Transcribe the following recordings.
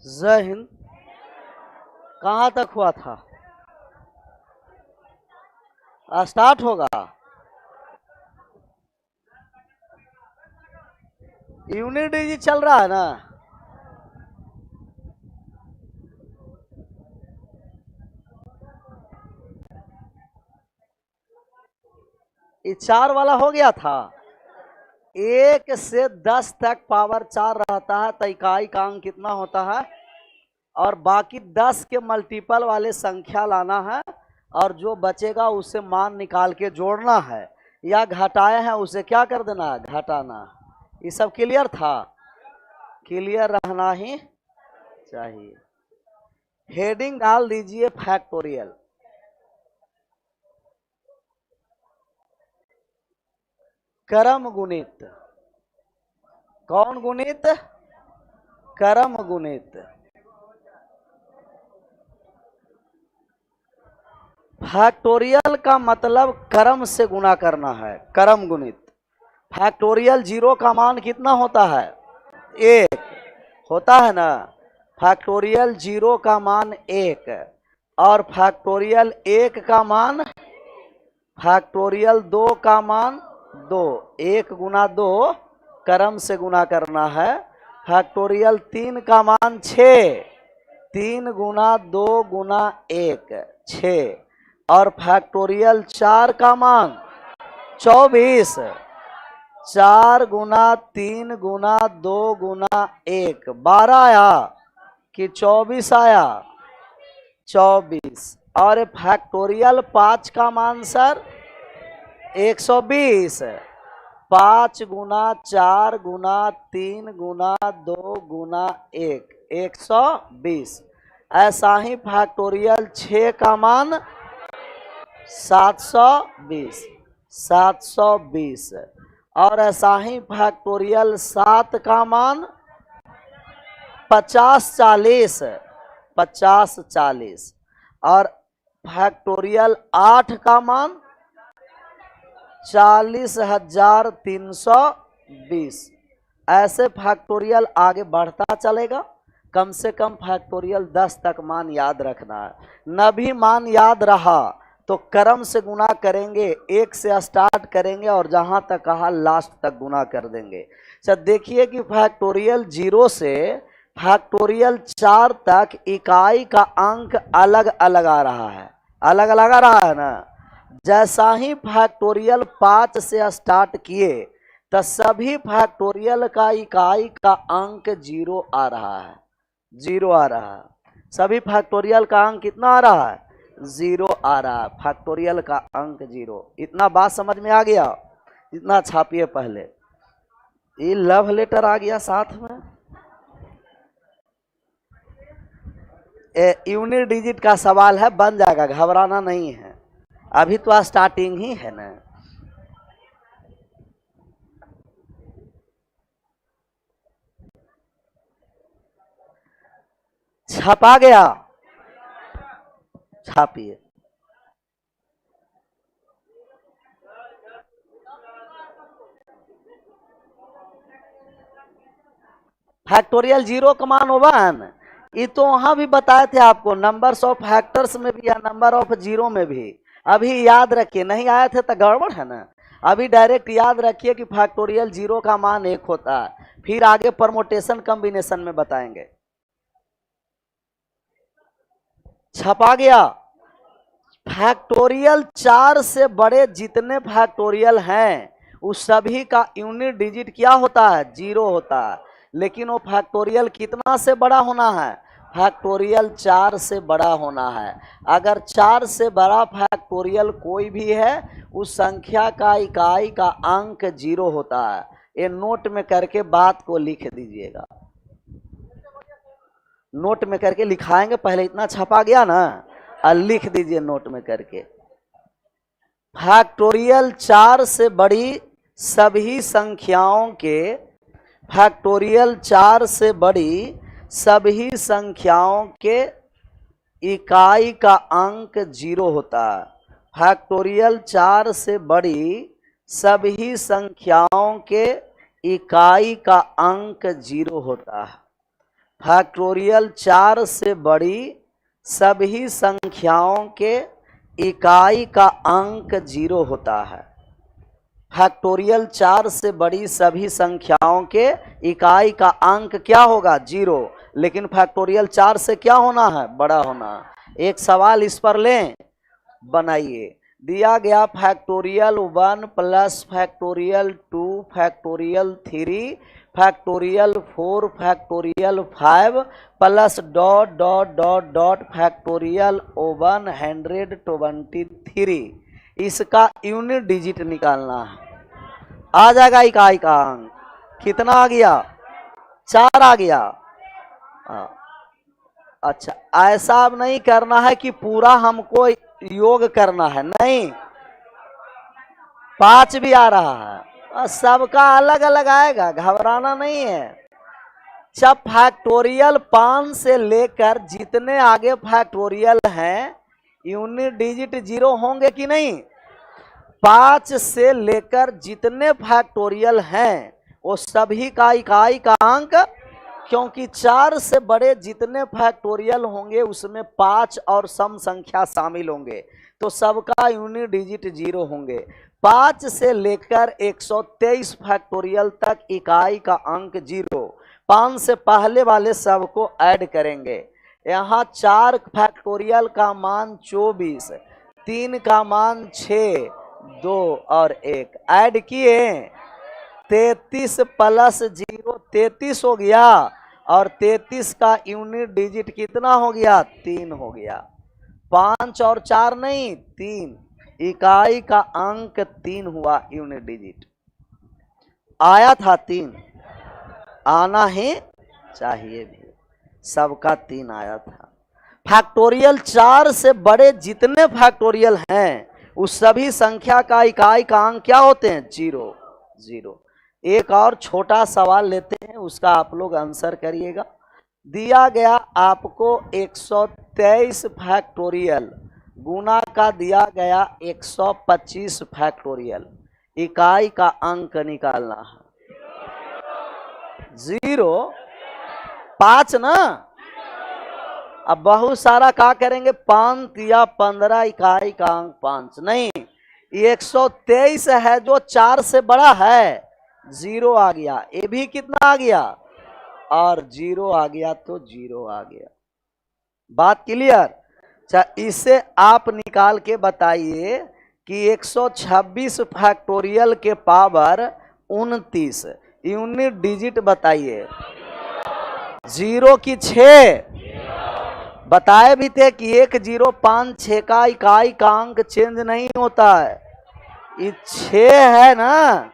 जय हिंद। कहाँ तक हुआ था? स्टार्ट होगा। यूनिट जी चल रहा है ना? ये 4 वाला हो गया था। 1 से 10 तक पावर 4 रहता है तो इकाई का अंक कितना होता है? और बाकी 10 के मल्टीपल वाले संख्या लाना है और जो बचेगा उसे मान निकाल के जोड़ना है, या घटाए हैं उसे क्या कर देना है? घटाना। ये सब क्लियर था? क्लियर रहना ही चाहिए। हेडिंग डाल दीजिए फैक्टोरियल। क्रम गुणित। कौन गुणित? क्रम गुणित। फैक्टोरियल का मतलब क्रम से गुणा करना है, क्रम गुणित। फैक्टोरियल 0 का मान कितना होता है? 1 होता है ना। फैक्टोरियल 0 का मान 1 और फैक्टोरियल 1 का मान, फैक्टोरियल 2 का मान 2। 1 गुना 2 क्रम से गुणा करना है। फैक्टोरियल 3 का मान 6। 3 गुना 2 गुना 1 6। और फैक्टोरियल 4 का मान 24। 4 गुना 3 गुना 2 गुना 1 12 आया कि 24 आया? 24। और फैक्टोरियल 5 का मान सर 120। 5 गुना 4 गुना 3 गुना 2 गुना 1 120। ऐसा ही फैक्टोरियल 6 का मान 720। 720। और ऐसा ही फैक्टोरियल 7 का मान 50-40। 50-40। और फैक्टोरियल 8 का मान 40,320। ऐसे फैक्टोरियल आगे बढ़ता चलेगा। कम से कम फैक्टोरियल 10 तक मान याद रखना है। न भी मान याद रहा तो क्रम से गुणा करेंगे, 1 से स्टार्ट करेंगे और जहां तक कहा लास्ट तक गुणा कर देंगे। अच्छा देखिए कि फैक्टोरियल 0 से फैक्टोरियल 4 तक इकाई का अंक अलग अलग आ रहा है। अलग अलग आ रहा है ना। जैसा ही फैक्टोरियल 5 से स्टार्ट किए तो सभी फैक्टोरियल का इकाई का अंक 0 आ रहा है। 0 आ रहा है। सभी फैक्टोरियल का अंक कितना आ रहा है? 0 आ रहा है। फैक्टोरियल का अंक 0। इतना बात समझ में आ गया? इतना छापिए पहले। ये लव लेटर आ गया साथ में। यूनिट डिजिट का सवाल है, बन जाएगा, घबराना नहीं है। अभी तो स्टार्टिंग ही है ना। छपा गया? छापिए। फैक्टोरियल 0 का मान 1। ये तो वहां भी बताए थे आपको, नंबर्स ऑफ फैक्टर्स में भी या नंबर ऑफ 0 में भी। अभी याद रखिए, नहीं आए थे तो गड़बड़ है ना। अभी डायरेक्ट याद रखिए कि फैक्टोरियल 0 का मान 1 होता है। फिर आगे परमोटेशन कॉम्बिनेशन में बताएंगे। छपा गया? फैक्टोरियल 4 से बड़े जितने फैक्टोरियल हैं उस सभी का यूनिट डिजिट क्या होता है? 0 होता है। लेकिन वो फैक्टोरियल कितना से बड़ा होना है? फैक्टोरियल 4 से बड़ा होना है। अगर 4 से बड़ा फैक्टोरियल कोई भी है उस संख्या का इकाई का अंक 0 होता है। ये नोट में करके बात को लिख दीजिएगा। नोट में करके लिखाएंगे, पहले इतना छपा गया ना, और लिख दीजिए नोट में करके। फैक्टोरियल 4 से बड़ी सभी संख्याओं के, फैक्टोरियल 4 से बड़ी सभी संख्याओं के इकाई का अंक 0 होता है। फैक्टोरियल 4 से बड़ी सभी संख्याओं के इकाई का अंक 0 होता है। फैक्टोरियल 4 से बड़ी सभी संख्याओं के इकाई का अंक 0 होता है। फैक्टोरियल 4 से बड़ी सभी संख्याओं के इकाई का अंक क्या होगा? 0। लेकिन फैक्टोरियल 4 से क्या होना है? बड़ा होना। एक सवाल इस पर लें, बनाइए। दिया गया factorial 1 plus factorial 2 factorial 3 factorial 4 factorial 5 plus dot dot dot dot factorial 123। इसका यूनिट डिजिट निकालना है। आ जाएगा इकाई का अंक कितना आ गया? 4 आ गया। अच्छा, ऐसा अब नहीं करना है कि पूरा हमको योग करना है, नहीं, 5 भी आ रहा है, सबका अलग अलग आएगा, घबराना नहीं है। जब फैक्टोरियल 5 से लेकर जितने आगे फैक्टोरियल हैं यूनिट डिजिट 0 होंगे कि नहीं? 5 से लेकर जितने फैक्टोरियल हैं वो सभी का इकाई का अंक, क्योंकि 4 से बड़े जितने फैक्टोरियल होंगे उसमें 5 और सम संख्या शामिल होंगे, तो सबका यूनिट डिजिट 0 होंगे। 5 से लेकर 123 फैक्टोरियल तक इकाई का अंक 0। 5 से पहले वाले सबको ऐड करेंगे। यहाँ 4 फैक्टोरियल का मान 24, 3 का मान 6, 2 और 1 ऐड किए, 33 प्लस 0 33 हो गया, और 33 का यूनिट डिजिट कितना हो गया? 3 हो गया। 5 और 4 नहीं, 3, इकाई का अंक 3 हुआ। यूनिट डिजिट आया था 3, आना ही चाहिए भी, सबका 3 आया था। फैक्टोरियल 4 से बड़े जितने फैक्टोरियल हैं उस सभी संख्या का इकाई का अंक क्या होते हैं? 0 0। एक और छोटा सवाल लेते हैं, उसका आप लोग आंसर करिएगा। दिया गया आपको 123 फैक्टोरियल गुना का दिया गया 125 फैक्टोरियल, इकाई का अंक निकालना है। 0 5 ना, अब बहुत सारा क्या करेंगे? 5 या 15, इकाई का अंक 5 नहीं, 123 है जो 4 से बड़ा है, 0 आ गया। ये भी कितना आ गया? और 0 आ गया, तो 0 आ गया। बात क्लियर? अच्छा, इसे आप निकाल के बताइए कि 126 फैक्टोरियल के पावर 29 यूनिट डिजिट बताइए। 0 की 6 बताए भी थे कि 1 0 5 6 का इकाई का अंक चेंज नहीं होता है, ये 6 है ना।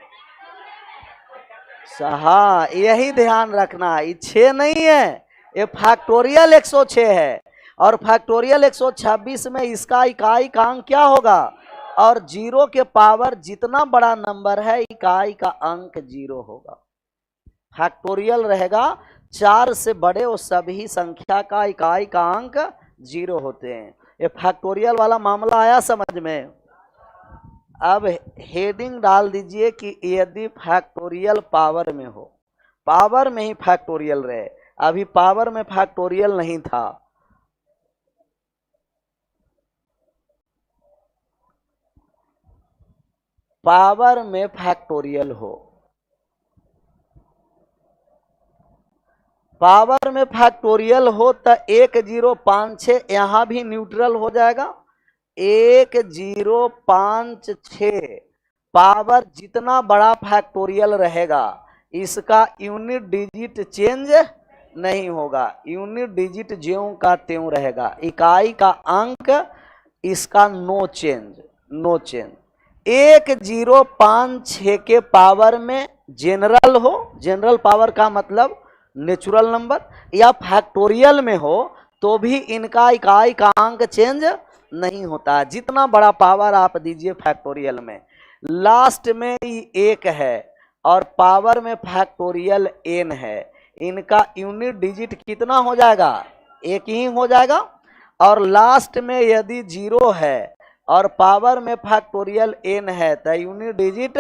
हाँ, यही ध्यान रखना, ये 6 नहीं है, ये फैक्टोरियल 106 है, और फैक्टोरियल 126 में इसका इकाई का अंक क्या होगा? और 0 के पावर जितना बड़ा नंबर है इकाई का अंक 0 होगा। फैक्टोरियल रहेगा 4 से बड़े वो सभी संख्या का इकाई का अंक 0 होते हैं। ये फैक्टोरियल वाला मामला आया समझ में? अब हेडिंग डाल दीजिए कि यदि फैक्टोरियल पावर में हो, पावर में ही फैक्टोरियल रहे, अभी पावर में फैक्टोरियल नहीं था। पावर में फैक्टोरियल हो, पावर में फैक्टोरियल हो तो 1 0 5 6 यहां भी न्यूट्रल हो जाएगा। 1 0 5 6 पावर जितना बड़ा फैक्टोरियल रहेगा इसका यूनिट डिजिट चेंज नहीं होगा, यूनिट डिजिट ज्यों का त्यों रहेगा। इकाई का अंक इसका नो चेंज, नो चेंज। 1 0 5 6 के पावर में जनरल हो, जनरल पावर का मतलब नेचुरल नंबर, या फैक्टोरियल में हो तो भी इनका इकाई का अंक चेंज नहीं होता। जितना बड़ा पावर आप दीजिए फैक्टोरियल में, लास्ट में 1 है और पावर में फैक्टोरियल n है, इनका यूनिट डिजिट कितना हो जाएगा? 1 ही हो जाएगा। और लास्ट में यदि 0 है और पावर में फैक्टोरियल n है तो यूनिट डिजिट,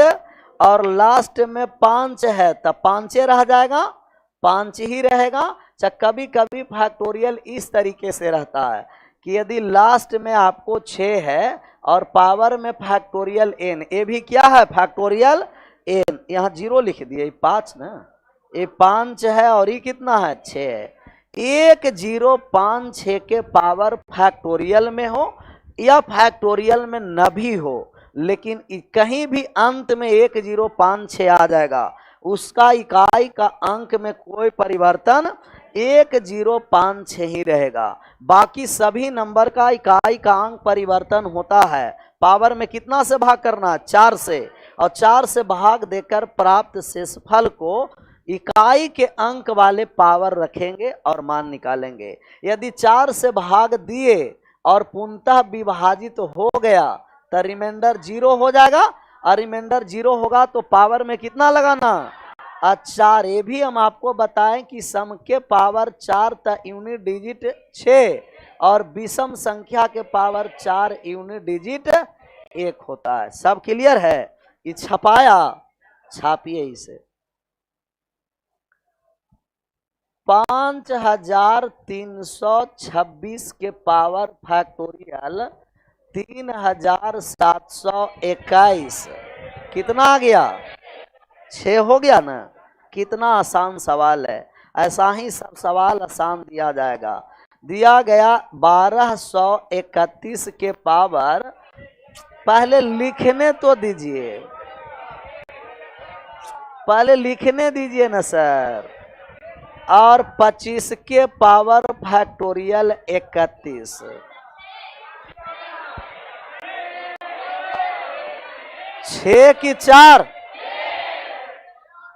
और लास्ट में 5 है तो 5 रह जाएगा, 5 ही रहेगा। कभी कभी फैक्टोरियल इस तरीके से रहता है कि यदि लास्ट में आपको 6 है और पावर में फैक्टोरियल n, ये भी क्या है फैक्टोरियल n, यहाँ 0 लिख दिए, 5 ना, ये 5 है और ये कितना है 6 है। 1056 के पावर फैक्टोरियल में हो या फैक्टोरियल में न भी हो, लेकिन कहीं भी अंत में 1056 आ जाएगा, उसका इकाई का अंक में कोई परिवर्तन 1056 ही रहेगा। बाकी सभी नंबर का इकाई का अंक परिवर्तन होता है। पावर में कितना से भाग करना है 4 से, और 4 से भाग देकर प्राप्त शेषफल को इकाई के अंक वाले पावर रखेंगे और मान निकालेंगे। यदि 4 से भाग दिए और पूर्णतः विभाजित तो हो गया तो रिमाइंडर 0 हो जाएगा, और रिमाइंडर 0 होगा तो पावर में कितना लगाना 4। ये भी हम आपको बताएं कि सम के पावर 4 तक यूनिट डिजिट 6 और विषम संख्या के पावर 4 यूनिट डिजिट 1 होता है। सब क्लियर है? ये छपाया, छापिए इसे। 5326 के पावर फैक्टोरियल 3721 कितना आ गया 6 हो गया ना। कितना आसान सवाल है। ऐसा ही सब सवाल आसान दिया जाएगा। दिया गया 1231 के पावर, पहले लिखने तो दीजिए, पहले लिखने दीजिए ना सर। और 25 के पावर फैक्टोरियल 31, 6 की 4,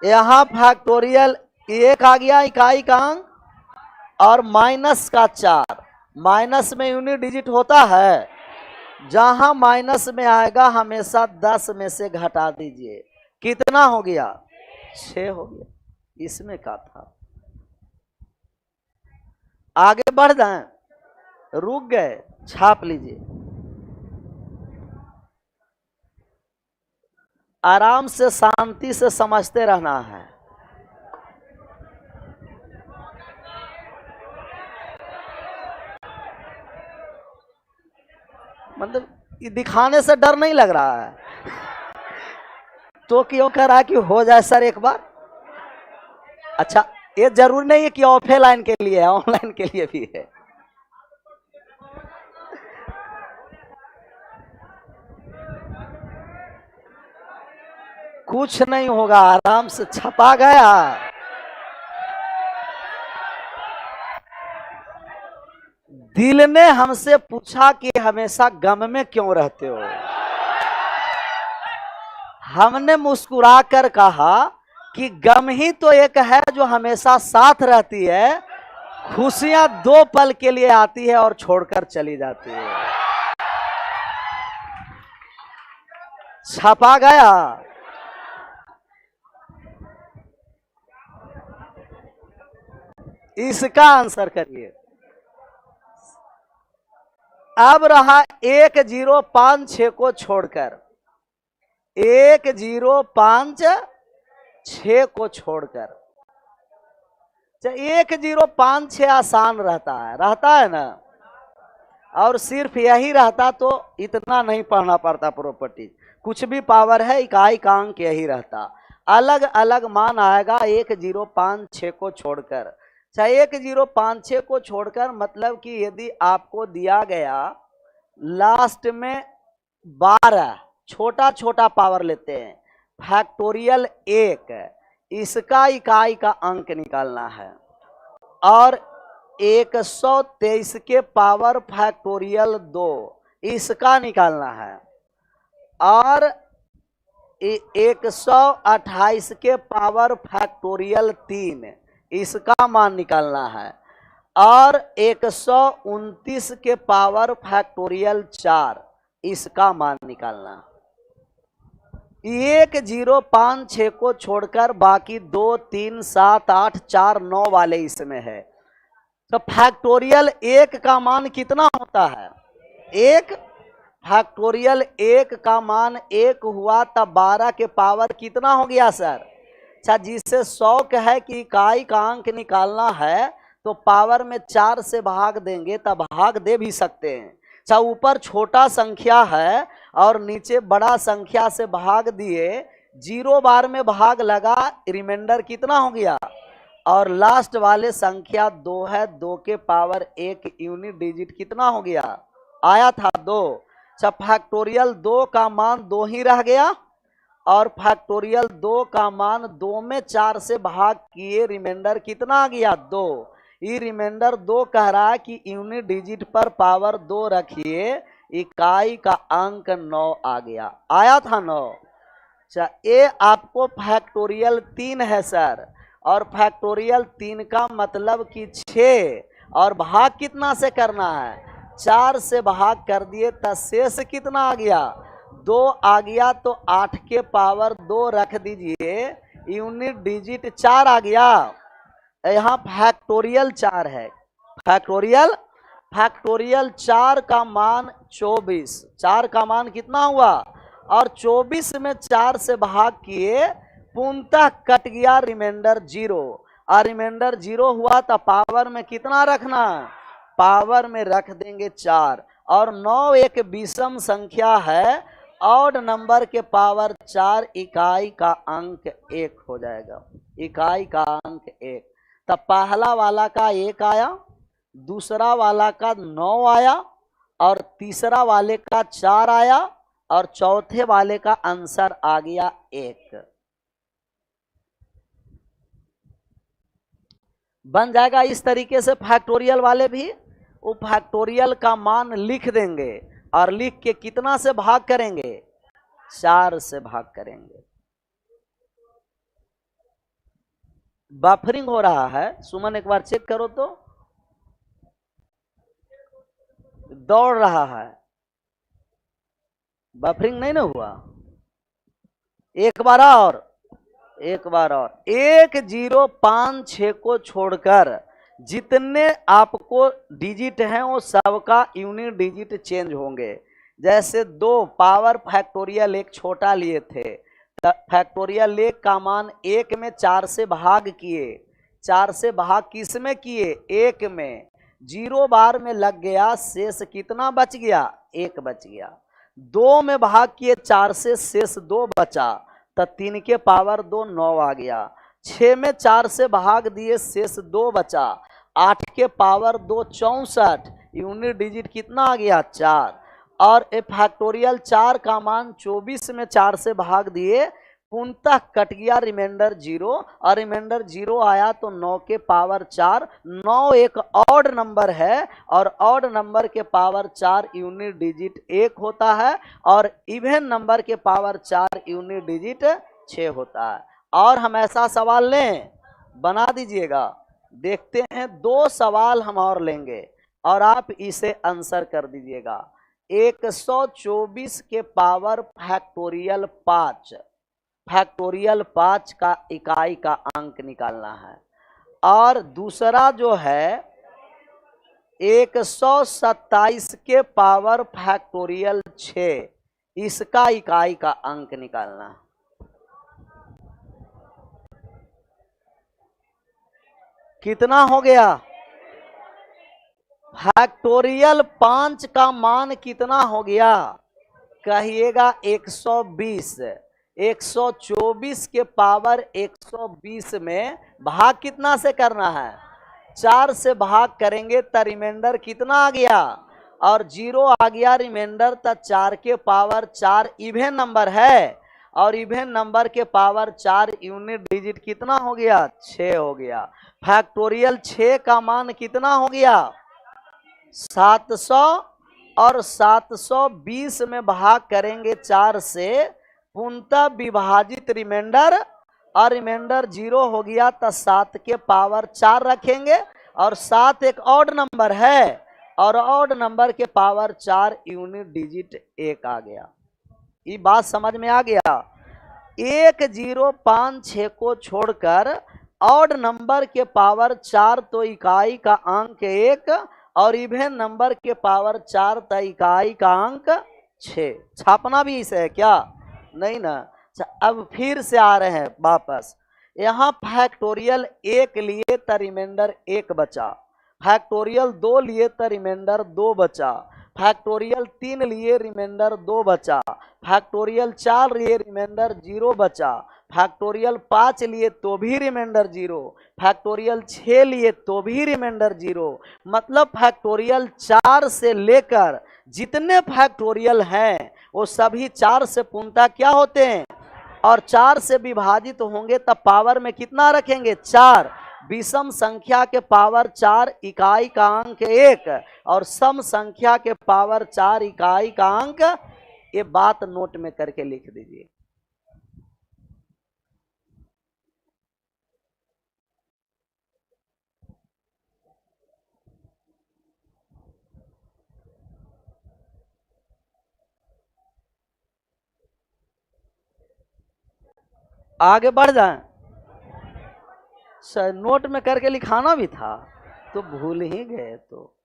यहाँ फैक्टोरियल 1 आ गया इकाई का अंक, और माइनस का 4, माइनस में यूनिट डिजिट होता है, जहां माइनस में आएगा हमेशा 10 में से घटा दीजिए। कितना हो गया 6 हो गया। इसमें क्या था, आगे बढ़ जाएं, रुक गए, छाप लीजिए। आराम से शांति से समझते रहना है। मतलब दिखाने से डर नहीं लग रहा है तो क्यों कह रहा है कि हो जाए सर एक बार। अच्छा, ये जरूर नहीं है कि ऑफलाइन के लिए है, ऑनलाइन के लिए भी है। कुछ नहीं होगा, आराम से छपा गया। दिल ने हमसे पूछा कि हमेशा गम में क्यों रहते हो। हमने मुस्कुरा कर कहा कि गम ही तो एक है जो हमेशा साथ रहती है, खुशियां 2 पल के लिए आती है और छोड़कर चली जाती है। छपा गया। इसका आंसर करिए। अब रहा 1056 को छोड़कर, 1056 को छोड़कर 1056 आसान रहता है ना। और सिर्फ यही रहता तो इतना नहीं पढ़ना पड़ता प्रॉपर्टी। कुछ भी पावर है इकाई का अंक यही रहता, अलग अलग मान आएगा 1056 को छोड़कर। 1056 को छोड़कर मतलब कि यदि आपको दिया गया लास्ट में 12, छोटा छोटा पावर लेते हैं, फैक्टोरियल 1, इसका इकाई का अंक निकालना है, और 123 के पावर फैक्टोरियल 2 इसका निकालना है, और 128 के पावर फैक्टोरियल 3 इसका मान निकालना है, और 129 के पावर फैक्टोरियल 4 इसका मान निकालना। 1056 को छोड़कर बाकी 2, 3, 7, 8, 4, 9 वाले इसमें है। तो फैक्टोरियल 1 का मान कितना होता है 1, फैक्टोरियल 1 का मान 1 हुआ तब 12 के पावर कितना हो गया सर। अच्छा, जिससे शौक है कि इकाई का अंक निकालना है तो पावर में 4 से भाग देंगे तब भाग दे भी सकते हैं। अच्छा, ऊपर छोटा संख्या है और नीचे बड़ा संख्या से भाग दिए, 0 बार में भाग लगा, रिमाइंडर कितना हो गया, और लास्ट वाले संख्या 2 है, 2 के पावर 1 यूनिट डिजिट कितना हो गया, आया था 2। अच्छा, फैक्टोरियल 2 का मान 2 ही रह गया और फैक्टोरियल 2 का मान 2 में 4 से भाग किए, रिमाइंडर कितना आ गया 2। ये रिमाइंडर 2 कह रहा है कि यूनिट डिजिट पर पावर 2 रखिए, इकाई का अंक 9 आ गया, आया था 9। अच्छा, ये आपको फैक्टोरियल 3 है सर, और फैक्टोरियल 3 का मतलब कि 6 और भाग कितना से करना है, 4 से भाग कर दिए तो शेष कितना आ गया, 2 आ गया, तो 8 के पावर 2 रख दीजिए, यूनिट डिजिट 4 आ गया। यहाँ फैक्टोरियल 4 है, फैक्टोरियल 4 का मान 24, 4 का मान कितना हुआ, और 24 में 4 से भाग किए, पूर्णतः कट गया, रिमाइंडर 0, और रिमाइंडर 0 हुआ तो पावर में कितना रखना, पावर में रख देंगे 4, और 9 एक विषम संख्या है, ऑड नंबर के पावर 4, इकाई का अंक 1 हो जाएगा, इकाई का अंक 1। तब पहला वाला का 1 आया, दूसरा वाला का 9 आया, और तीसरा वाले का 4 आया, और चौथे वाले का आंसर आ गया 1। बन जाएगा इस तरीके से फैक्टोरियल वाले भी। वो फैक्टोरियल का मान लिख देंगे और लिख के कितना से भाग करेंगे, 4 से भाग करेंगे। बफरिंग हो रहा है, सुमन एक बार चेक करो तो, दौड़ रहा है, बफरिंग नहीं ना हुआ, एक बार और 1056 को छोड़कर जितने आपको डिजिट हैं वो सबका यूनिट डिजिट चेंज होंगे। जैसे 2 पावर फैक्टोरियल 1 छोटा लिए थे, फैक्टोरियल 1 का मान 1 में 4 से भाग किए, 4 से भाग किस में किए, 1 में, 0 बार में लग गया, शेष कितना बच गया, 1 बच गया। 2 में भाग किए 4 से, शेष 2 बचा, तो 3 के पावर 2 9 आ गया। 6 में 4 से भाग दिए, शेष 2 बचा, 8 के पावर 2 64, यूनिट डिजिट कितना आ गया, 4। और ए फैक्टोरियल 4 का मान 24 में 4 से भाग दिए, पूर्णतः कट गया, रिमाइंडर 0, और रिमाइंडर 0 आया तो 9 के पावर 4, 9 एक ऑड नंबर है, और ऑड नंबर के पावर 4 यूनिट डिजिट 1 होता है, और इवन नंबर के पावर 4 यूनिट डिजिट 6 होता है। और हम ऐसा सवाल लें, बना दीजिएगा, देखते हैं 2 सवाल हम और लेंगे और आप इसे आंसर कर दीजिएगा। 124 के पावर फैक्टोरियल 5, फैक्टोरियल 5 का इकाई का अंक निकालना है, और दूसरा जो है 127 के पावर फैक्टोरियल 6, इसका इकाई का अंक निकालना है। कितना हो गया, फैक्टोरियल 5 का मान कितना हो गया, कहिएगा 120। 124 के पावर 120 में भाग कितना से करना है, 4 से भाग करेंगे तो रिमाइंडर कितना आ गया, और 0 आ गया रिमाइंडर, तो 4 के पावर 4 इवन नंबर है, और इवन नंबर के पावर 4 यूनिट डिजिट कितना हो गया, 6 हो गया। फैक्टोरियल 6 का मान कितना हो गया, 700, और 720 में भाग करेंगे 4 से, पूर्णतः विभाजित रिमाइंडर, और रिमाइंडर 0 हो गया, तो 7 के पावर 4 रखेंगे, और 7 एक ऑड नंबर है, और ऑड नंबर के पावर 4 यूनिट डिजिट 1 आ गया। ये बात समझ में आ गया। 1056 को छोड़कर ऑड नंबर के पावर 4 तो इकाई का अंक 1, और इवन नंबर के पावर 4 तो इकाई का अंक 6। छापना भी इसे है क्या, नहीं ना। अब फिर से आ रहे हैं वापस, यहाँ फैक्टोरियल 1 लिए तो रिमाइंडर 1 बचा, फैक्टोरियल 2 लिए तो रिमाइंडर 2 बचा, फैक्टोरियल 3 लिए रिमाइंडर 2 बचा, फैक्टोरियल 4 लिए रिमाइंडर 0 बचा, फैक्टोरियल 5 लिए तो भी रिमाइंडर 0, फैक्टोरियल 6 लिए तो भी रिमाइंडर 0। मतलब फैक्टोरियल 4 से लेकर जितने फैक्टोरियल हैं वो सभी 4 से पूर्णतः क्या होते हैं, और 4 से विभाजित होंगे तब पावर में कितना रखेंगे, 4। विषम संख्या के पावर 4 इकाई का अंक 1 और सम संख्या के पावर 4 इकाई का अंक, ये बात नोट में करके लिख दीजिए। आगे बढ़ जाएं, नोट में करके लिखाना भी था तो भूल ही गए, तो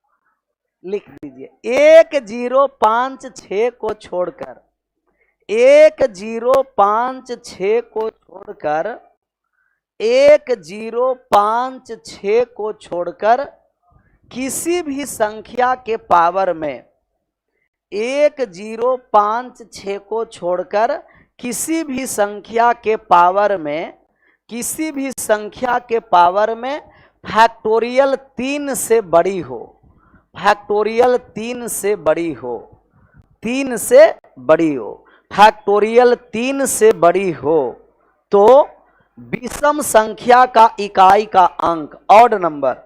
लिख दीजिए 1056 को छोड़कर, 1056 को छोड़कर, 1056 को छोड़कर किसी भी संख्या के पावर में, 1056 को छोड़कर किसी भी संख्या के पावर में, किसी भी संख्या के पावर में फैक्टोरियल 3 से बड़ी हो, फैक्टोरियल 3 से बड़ी हो, 3 से बड़ी हो, फैक्टोरियल 3 से बड़ी हो तो विषम संख्या का इकाई का अंक, ऑड नंबर,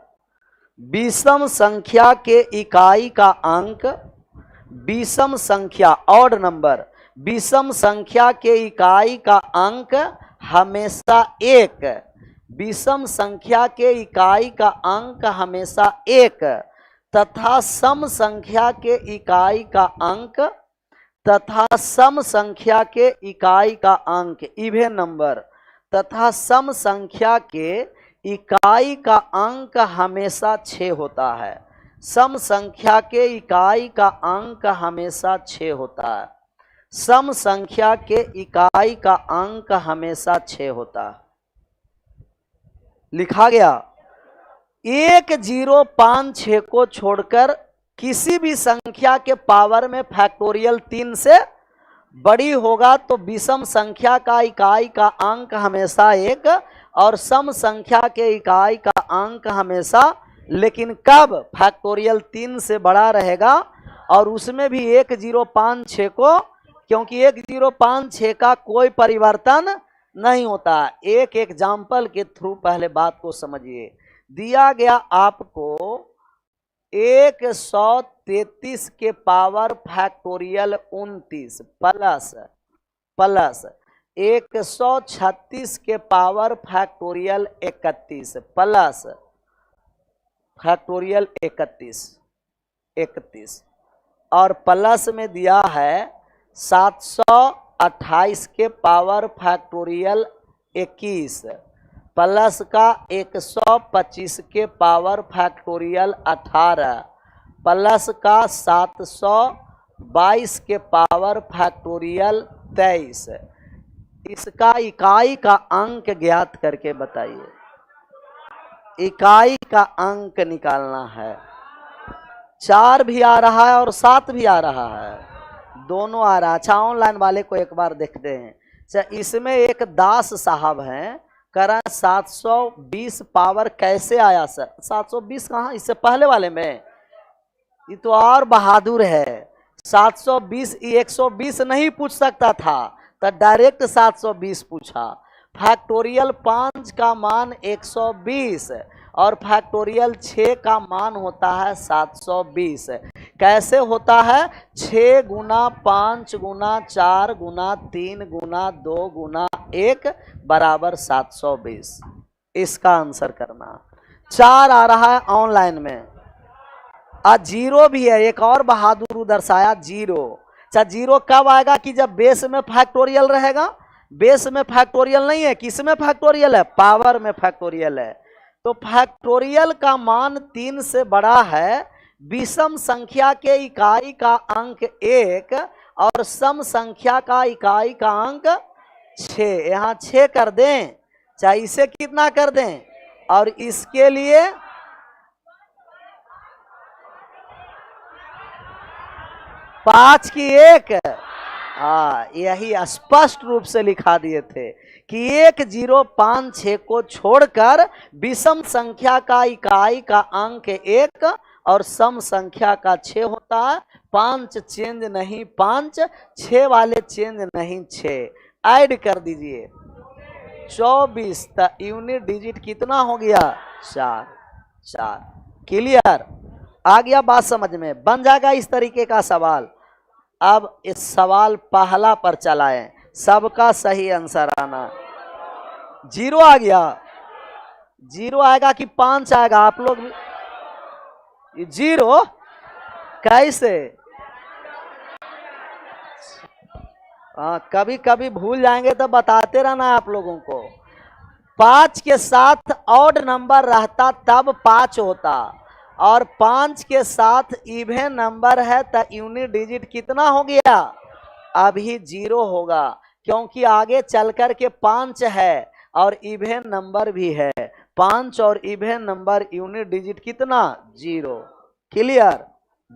विषम संख्या के इकाई का अंक, विषम संख्या ऑड नंबर, विषम संख्या के इकाई का अंक हमेशा 1, विषम संख्या के इकाई का अंक हमेशा 1 तथा सम संख्या के इकाई का अंक, तथा सम संख्या के इकाई का अंक इवन नंबर, तथा सम संख्या के इकाई का अंक हमेशा 6 होता है, सम संख्या के इकाई का अंक हमेशा 6 होता है, सम संख्या के इकाई का अंक हमेशा 6 होता है। लिखा गया 1056 को छोड़कर किसी भी संख्या के पावर में फैक्टोरियल 3 से बड़ी होगा तो विषम संख्या का इकाई का अंक हमेशा 1 और सम संख्या के इकाई का अंक हमेशा, लेकिन कब, फैक्टोरियल 3 से बड़ा रहेगा और उसमें भी 1056 को, क्योंकि 1056 का कोई परिवर्तन नहीं होता। एक एग्जाम्पल के थ्रू पहले बात को समझिए। दिया गया आपको 133 के पावर फैक्टोरियल 29 प्लस 136 के पावर फैक्टोरियल 31 प्लस फैक्टोरियल 31 और प्लस में दिया है 728 के पावर फैक्टोरियल 21 प्लस का 125 के पावर फैक्टोरियल 18 प्लस का 722 के पावर फैक्टोरियल 23। इसका इकाई का अंक ज्ञात करके बताइए, इकाई का अंक निकालना है। 4 भी आ रहा है और 7 भी आ रहा है, दोनों आ रहा है। अच्छा, ऑनलाइन वाले को एक बार देखते हैं। अच्छा, इसमें एक दास साहब हैं, करा 720 पावर कैसे आया सर? 720 कहाँ, इससे पहले वाले में ये तो और बहादुर है। 720 120 नहीं पूछ सकता था तो डायरेक्ट 720 पूछा। फैक्टोरियल 5 का मान 120 और फैक्टोरियल 6 का मान होता है 720। कैसे होता है? 6 गुना 5 गुना 4 गुना 3 गुना 2 गुना 1 बराबर 720। इसका आंसर करना। 4 आ रहा है ऑनलाइन में, जीरो भी है। एक और बहादुर उधर से आया, जीरो। अच्छा, जीरो कब आएगा? कि जब बेस में फैक्टोरियल रहेगा। बेस में फैक्टोरियल नहीं है, किस में फैक्टोरियल है? पावर में फैक्टोरियल है। तो फैक्टोरियल का मान 3 से बड़ा है। विषम संख्या के इकाई का अंक 1 और सम संख्या का इकाई का अंक 6। यहाँ 6 कर दें, चाहे इसे कितना कर दें, और इसके लिए 5 की 1। हाँ, यही स्पष्ट रूप से लिखा दिए थे कि 1 0 5 6 को छोड़कर विषम संख्या का इकाई का अंक 1 और सम संख्या का 6 होता है। 5 चेंज नहीं 5, 6 वाले चेंज नहीं 6। ऐड कर दीजिए 24, तो यूनिट डिजिट कितना हो गया? 4। 4। क्लियर? आ गया बात समझ में? बन जाएगा इस तरीके का सवाल। अब इस सवाल पहला पर चलाएं, सबका सही आंसर आना। 0 आ गया? 0 आएगा कि 5 आएगा? आप लोग 0 कैसे? कभी कभी भूल जाएंगे तो बताते रहना आप लोगों को। 5 के साथ ऑड नंबर रहता तब 5 होता, और 5 के साथ इवन नंबर है तो यूनिट डिजिट कितना हो गया? अभी 0 होगा, क्योंकि आगे चल कर के 5 है और इवन नंबर भी है। 5 और इवन नंबर यूनिट डिजिट कितना? 0। क्लियर?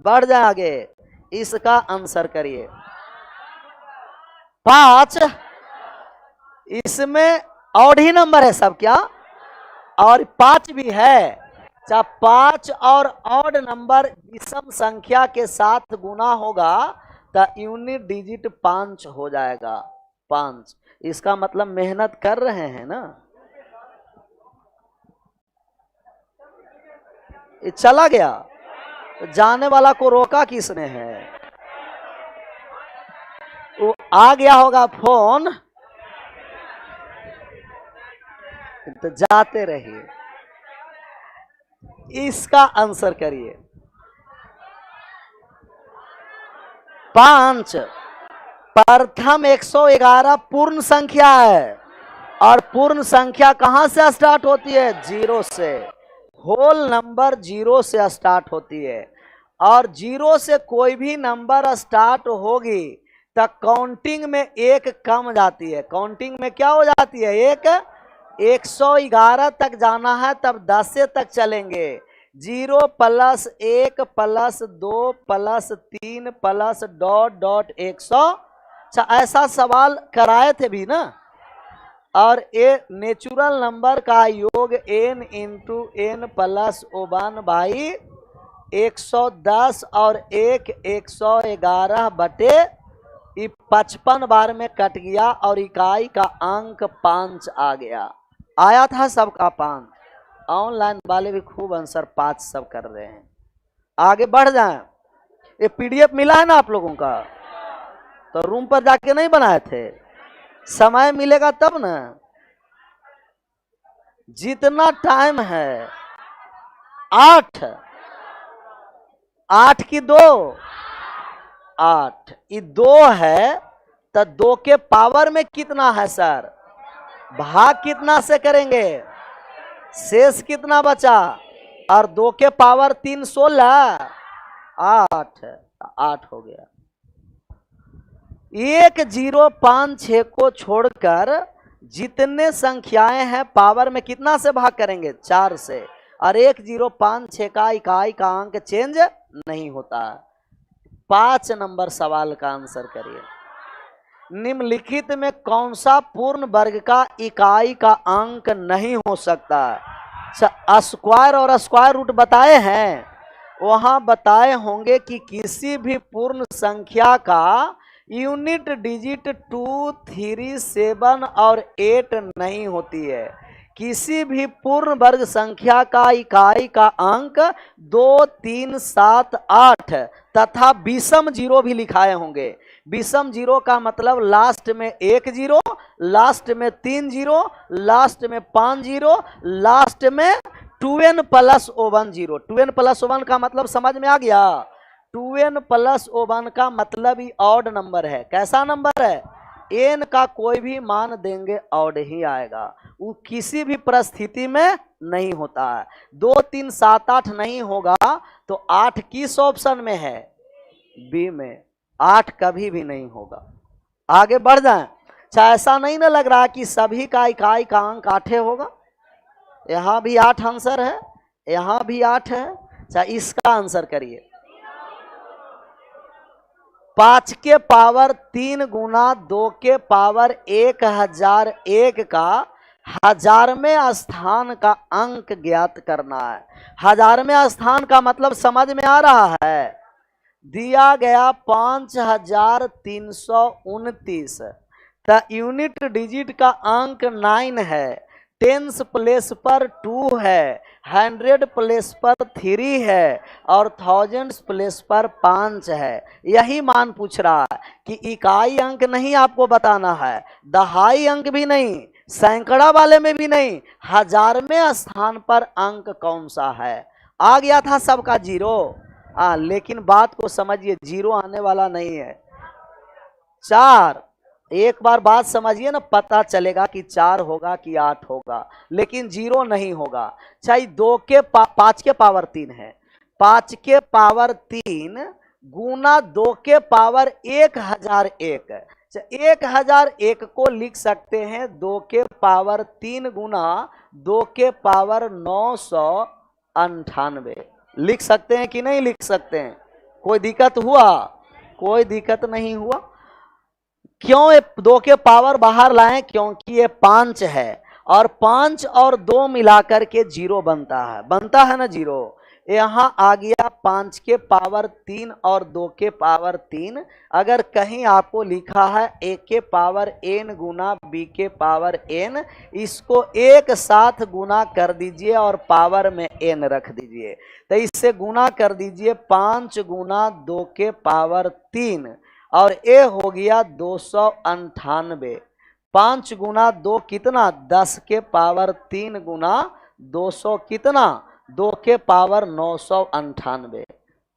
बढ़ जाए आगे, इसका आंसर करिए। 5 इसमें ऑड ही नंबर है सब क्या? और 5 भी है। 5 और ऑड नंबर विषम संख्या के साथ गुना होगा तो यूनिट डिजिट 5 हो जाएगा। 5, इसका मतलब मेहनत कर रहे हैं ना? ये चला गया तो जाने वाला को रोका किसने है? वो आ गया होगा फोन, तो जाते रहिए। इसका आंसर करिए। 5 प्रथम 111 पूर्ण संख्या है, और पूर्ण संख्या कहां से स्टार्ट होती है? 0 से। होल नंबर 0 से स्टार्ट होती है, और 0 से कोई भी नंबर स्टार्ट होगी तो काउंटिंग में 1 कम जाती है। काउंटिंग में क्या हो जाती है? 1। 111 तक जाना है तब 10 से तक चलेंगे। 0 + 1 + 2 + 3 + ... 100। अच्छा, ऐसा सवाल कराए थे भी ना? और ये नेचुरल नंबर का योग n × n + 1 / 110 और 1 111 बटे 55 बार में कट गया, और इकाई का अंक 5 आ गया। आया था सबका 5। ऑनलाइन वाले भी खूब आंसर 5 सब कर रहे हैं। आगे बढ़ जाएं। ये पीडीएफ मिला है ना आप लोगों का? तो रूम पर जाके नहीं बनाए थे? समय मिलेगा तब ना। जितना टाइम है 8 8 की 2 8, ये 2 है तो 2 के पावर में कितना है सर? भाग कितना से करेंगे? शेष कितना बचा? और 2 के पावर 3 16, 8 8 हो गया। 1 0 5 6 को छोड़कर जितने संख्याएं हैं पावर में कितना से भाग करेंगे? 4 से। और 1 0 5 6 का इकाई का अंक चेंज नहीं होता। 5 नंबर सवाल का आंसर करिए। निम्नलिखित में कौन सा पूर्ण वर्ग का इकाई का अंक नहीं हो सकता? स्क्वायर और स्क्वायर रूट बताए हैं, वहां बताए होंगे कि किसी भी पूर्ण संख्या का यूनिट डिजिट 2 3 7 और 8 नहीं होती है। किसी भी पूर्ण वर्ग संख्या का इकाई का अंक 2 3 7 8 तथा विषम 0 भी लिखाए होंगे। विषम 0 का मतलब लास्ट में 1 0, लास्ट में 3 0, लास्ट में 5 0, लास्ट में 2n + 1 0। 2n + 1 का मतलब समझ में आ गया? 2n + 1 का मतलब ही ऑड नंबर है। कैसा नंबर है? n का कोई भी मान देंगे ऑड ही आएगा, वो किसी भी परिस्थिति में नहीं होता है। 2 3 7 8 नहीं होगा तो 8 किस ऑप्शन में है? बी में। 8 कभी भी नहीं होगा। आगे बढ़ जाएं। अच्छा, ऐसा नहीं ना लग रहा कि सभी का इकाई का अंक 8 होगा? यहां भी 8 आंसर है, यहां भी 8 है। अच्छा, इसका आंसर करिए। 5 के पावर 3 गुना 2 के पावर 1001 का हजारवें स्थान का अंक ज्ञात करना है। हजारवें स्थान का मतलब समझ में आ रहा है? दिया गया 5329, तो यूनिट डिजिट का अंक 9 है, टेंस प्लेस पर 2 है, 100 प्लेस पर 3 है और थाउजेंड्स प्लेस पर 5 है। यही मान पूछ रहा है कि इकाई अंक नहीं आपको बताना है, दहाई अंक भी नहीं, सैकड़ा वाले में भी नहीं, हजारवें स्थान पर अंक कौन सा है। आ गया था सबका जीरो। लेकिन बात को समझिए, जीरो आने वाला नहीं है। 4, एक बार बात समझिए ना, पता चलेगा कि 4 होगा कि 8 होगा, लेकिन जीरो नहीं होगा। चाहे 5 के पावर 3 है, 5 के पावर 3 गुना 2 के पावर 1001, 1001 को लिख सकते हैं 2 के पावर 3 गुना 2 के पावर 998। लिख सकते हैं कि नहीं लिख सकते हैं? कोई दिक्कत हुआ? कोई दिक्कत नहीं हुआ। क्यों ये 2 के पावर बाहर लाएं? क्योंकि ये 5 है और 5 और 2 मिलाकर के 0 बनता है ना जीरो। यहाँ आ गया 5 के पावर 3 और 2 के पावर 3। अगर कहीं आपको लिखा है a के पावर n गुना b के पावर n, इसको एक साथ गुना कर दीजिए और पावर में n रख दीजिए, तो इससे गुना कर दीजिए 5 गुना 2 के पावर 3 और ए हो गया 298। 5 गुना 2 कितना? 10 के पावर 3 गुना 200 कितना? 2 के पावर 998।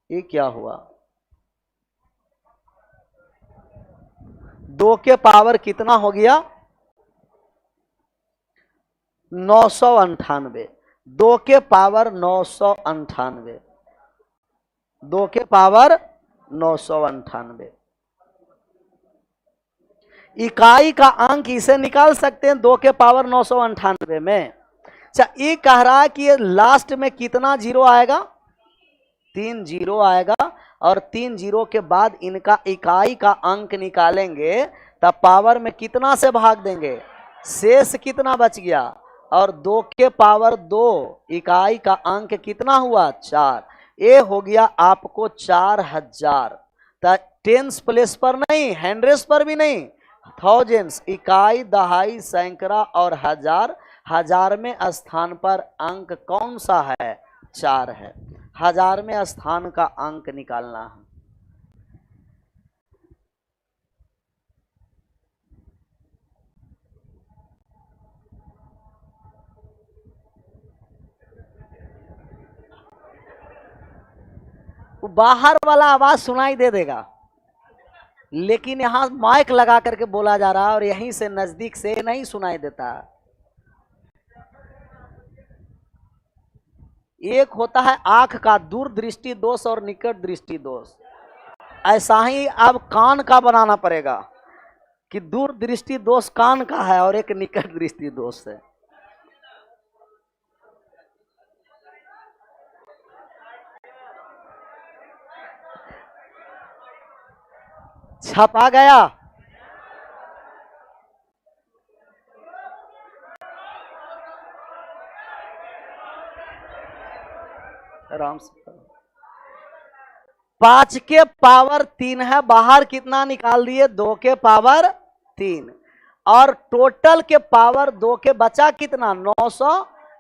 ये क्या हुआ? 2 के पावर कितना हो गया? 998। 2 के पावर 998, 2 के पावर 998। इकाई का अंक इसे निकाल सकते हैं 2 के पावर 998 में। अच्छा, ये कह रहा है कि ये लास्ट में कितना जीरो आएगा? 3 जीरो आएगा और 3 जीरो के बाद इनका इकाई का अंक निकालेंगे, तब पावर में कितना से भाग देंगे? शेष कितना बच गया? और 2 के पावर 2 इकाई का अंक कितना हुआ? 4। ये हो गया आपको 4000। टेंस प्लेस पर नहीं, हंड्रेड्स पर भी नहीं, थाउजेंड्स, इकाई, दहाई, सैकड़ा और हजार। हजारवें स्थान पर अंक कौन सा है? 4 है। हजारवें स्थान का अंक निकालना है। बाहर वाला आवाज सुनाई दे देगा, लेकिन यहां माइक लगा करके बोला जा रहा है और यहीं से नजदीक से नहीं सुनाई देता। एक होता है आंख का दूर दृष्टि दोष और निकट दृष्टि दोष। ऐसा ही अब कान का बनाना पड़ेगा कि दूर दृष्टि दोष कान का है और एक निकट दृष्टि दोष है। छपा गया। आराम से। 5 के पावर 3 है, बाहर कितना निकाल दिए? 2 के पावर 3 और टोटल के पावर 2 के बचा कितना?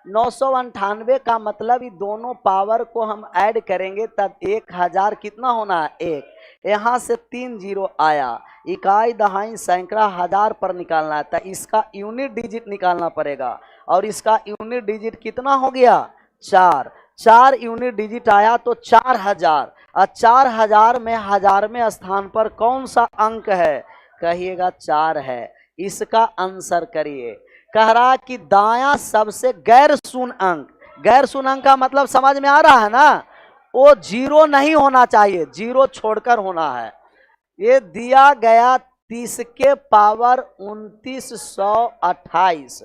998 का मतलब ये दोनों पावर को हम ऐड करेंगे तब 1000 कितना होना है? 1। यहाँ से 3 जीरो आया, इकाई, दहाई, सैकड़ा, हजार पर निकालना है, तो इसका यूनिट डिजिट निकालना पड़ेगा और इसका यूनिट डिजिट कितना हो गया? 4। 4 यूनिट डिजिट आया तो 4000। और 4000 में हजारवें स्थान पर कौन सा अंक है? कहिएगा 4 है। इसका आंसर करिए। कह रहा कि दायां सबसे गैर शून्य अंक, गैर शून्य अंक का मतलब समझ में आ रहा है ना? वो जीरो नहीं होना चाहिए, जीरो छोड़कर होना है। ये दिया गया 30 के पावर 2928।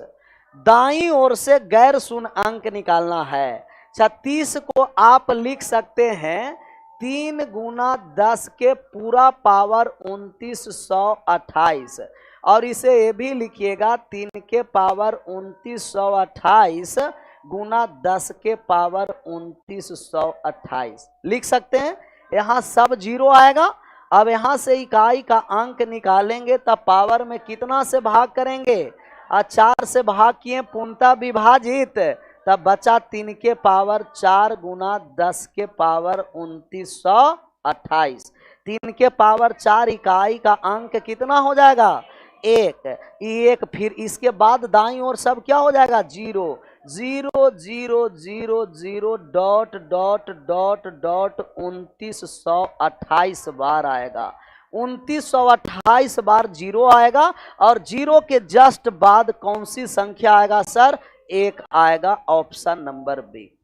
दाईं ओर से गैर शून्य अंक निकालना है। 36 को आप लिख सकते हैं 3 गुना 10 के पूरा पावर 2928, और इसे ये भी लिखिएगा 3 के पावर 2928 गुना 10 के पावर 2928 लिख सकते हैं। यहाँ सब जीरो आएगा। अब यहाँ से इकाई का अंक निकालेंगे तब पावर में कितना से भाग करेंगे, 4 से भाग किए पूर्णतः विभाजित, तब बचा 3 के पावर 4 गुना 10 के पावर 2928। 3 के पावर 4 इकाई का अंक कितना हो जाएगा, 1। फिर इसके बाद दाईं ओर सब क्या हो जाएगा, 0 0 0 0 0 डॉट डॉट डॉट डॉट 2928 बार आएगा। 2928 बार जीरो आएगा, और जीरो के जस्ट बाद कौन सी संख्या आएगा सर, 1 आएगा। Option number B,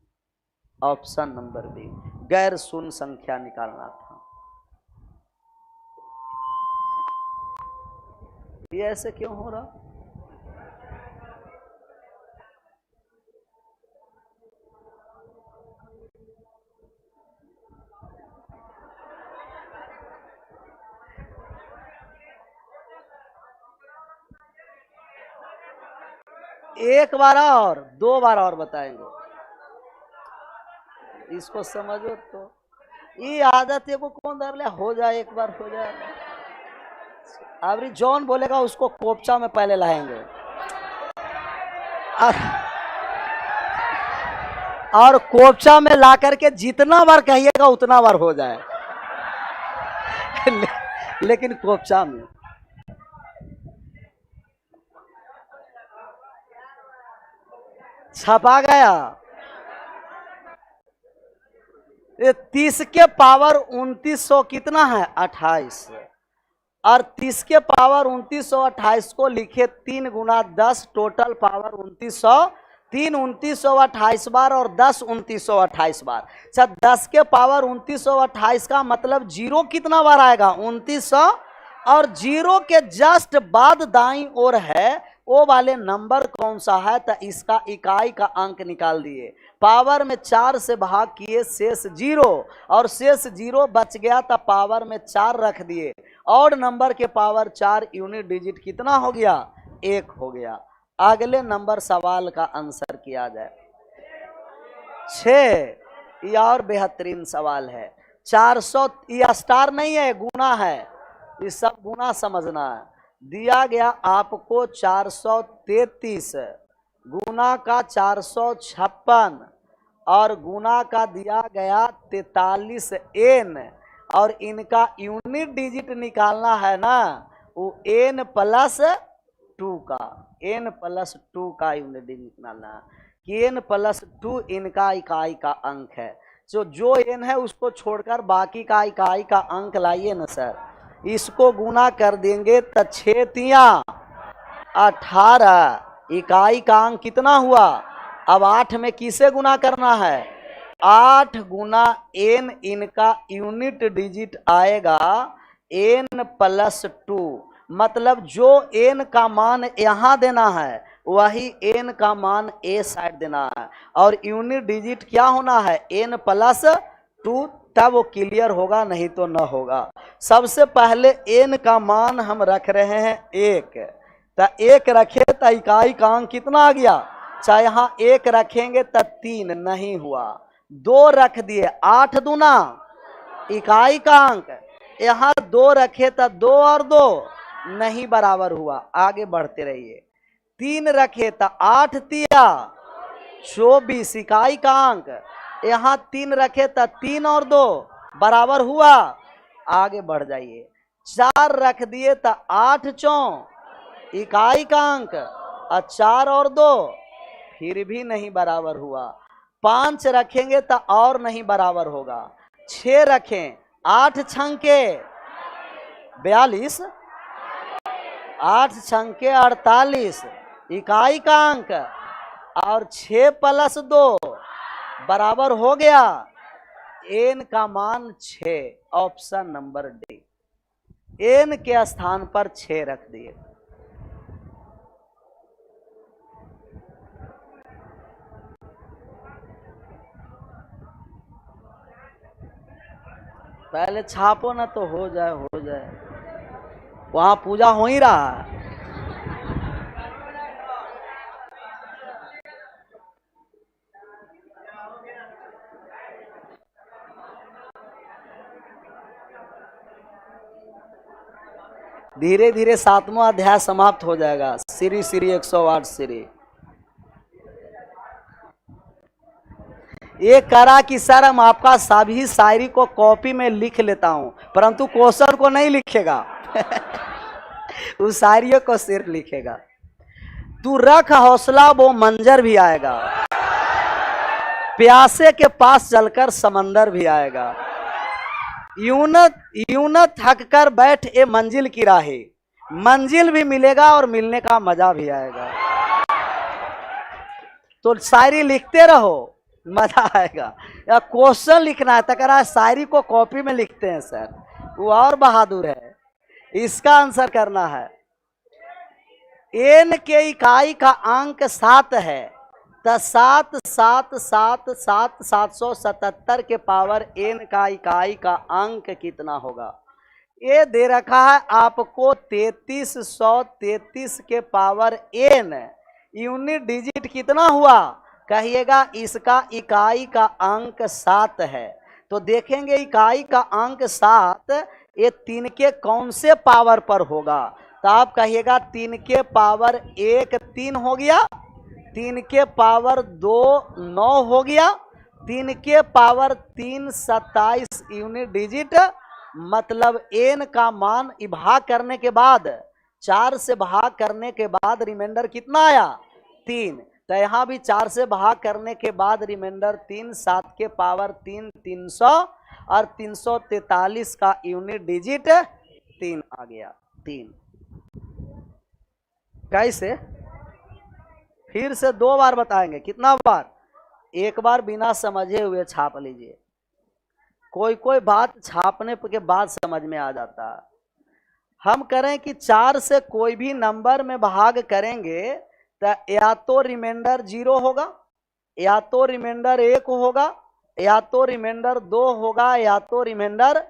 option number B, गैर शून्य संख्या निकालना था। ये ऐसे क्यों हो रहा, एक बार और 2 बार और बताएंगे, इसको समझो। तो ये आदत है वो कौन धर ले, हो जाए एक बार हो जाए। अभी जॉन बोलेगा उसको कोपचा में पहले लाएंगे, और कोपचा में ला करके जितना बार कहिएगा उतना बार हो जाए। लेकिन कोपचा में छपा गया। 30 के पावर 2900 कितना है, 28, और 30 के पावर 2928 को लिखे 3 गुना 10 टोटल पावर 2900, 3 2928 बार और 10 2928 बार। अच्छा, 10 के पावर 2928 का मतलब जीरो कितना बार आएगा, 2900, और जीरो के जस्ट बाद दाईं ओर है वो वाले नंबर कौन सा है, तो इसका इकाई का अंक निकाल दिए। पावर में 4 से भाग किए, शेष 0, और शेष 0 बच गया तो पावर में 4 रख दिए। ऑड नंबर के पावर 4 यूनिट डिजिट कितना हो गया, 1 हो गया। अगले नंबर सवाल का आंसर किया जाए। 6, यह और बेहतरीन सवाल है। 400, यह स्टार नहीं है, गुना है, ये सब गुना समझना है। दिया गया आपको 433 गुना का 456, और गुना का दिया गया 43 एन, और इनका यूनिट डिजिट निकालना है ना, वो n प्लस 2 का, n प्लस 2 का यूनिट डिजिट निकालना है कि n प्लस 2 इनका इकाई का अंक है। जो n है उसको छोड़कर बाकी का इकाई का अंक लाइए ना सर। इसको गुना कर देंगे तो 6 तिया 18, इकाई का अंक कितना हुआ। अब 8 में किसे गुना करना है, 8 गुना n, इनका यूनिट डिजिट आएगा n प्लस 2, मतलब जो n का मान यहाँ देना है वही n का मान ए साइड देना है, और यूनिट डिजिट क्या होना है, n प्लस 2, तब वो क्लियर होगा, नहीं तो न होगा। सबसे पहले n का मान हम रख रहे हैं 1, तो 1 रखे तो इकाई का अंक कितना आ गया, चाहे यहाँ 1 रखेंगे तो 3 नहीं हुआ, 2 रख दिए, 8 दूना इकाई का अंक, यहाँ 2 रखे तो 2 और 2 नहीं बराबर हुआ, आगे बढ़ते रहिए। 3 रखे तो 8 तिया 24 इकाई का अंक, यहाँ 3 रखे तो 3 और 2 बराबर हुआ, आगे बढ़ जाइए। 4 रख दिए तो 8 चौं इकाई का अंक, और 4 और 2 फिर भी नहीं बराबर हुआ। 5 रखेंगे तो और नहीं बराबर होगा। 6 रखें, 8 छंके 42, 8 छंके 48 इकाई का अंक, और 6 प्लस 2 बराबर हो गया, n का मान 6, ऑप्शन नंबर डी, n के स्थान पर 6 रख दिए। पहले छापो ना तो हो जाए, हो जाए। वहां पूजा हो ही रहा है। धीरे धीरे 7वां अध्याय समाप्त हो जाएगा। श्री श्री 108 श्री। ये करा कि सर हम आपका सभी शायरी को कॉपी में लिख लेता हूं, परंतु क्वेश्चन को नहीं लिखेगा। उस शायरी को सिर्फ लिखेगा। तू रख हौसला, वो मंजर भी आएगा। प्यासे के पास चलकर समंदर भी आएगा। यूं न थक कर बैठ ए मंजिल की राहे, मंजिल भी मिलेगा और मिलने का मजा भी आएगा। तो शायरी लिखते रहो, मजा आएगा। या क्वेश्चन लिखना है तो शायरी को कॉपी में लिखते हैं सर, वो और बहादुर है। इसका आंसर करना है। एन के इकाई का अंक 7 है, तो 7 7 7 7 777 के पावर एन का इकाई का अंक कितना होगा? ये दे रखा है आपको 3333 के पावर एन। यूनिट डिजिट कितना हुआ कहिएगा? इसका इकाई का अंक 7 है। तो देखेंगे इकाई का अंक 7 ये 3 के कौन से पावर पर होगा? तो आप कहिएगा 3 के पावर 1 3 हो गया, 3 के पावर 2 9 हो गया, 3 के पावर 3 27 यूनिट डिजिट। मतलब एन का मान भाग करने के बाद 4 से भाग करने के बाद रिमाइंडर कितना आया? 3। तो यहाँ भी 4 से भाग करने के बाद रिमाइंडर 3, 7 के पावर 3 300 और 343 का यूनिट डिजिट 3 आ गया। 3 कैसे? फिर से 2 बार बताएंगे। कितना बार? एक बार बिना समझे हुए छाप लीजिए। कोई बात छापने के बाद समझ में आ जाता है। हम करें कि 4 से कोई भी नंबर में भाग करेंगे तो या तो रिमाइंडर 0 होगा, या तो रिमाइंडर 1 होगा, या तो रिमाइंडर 2 होगा, या तो रिमाइंडर।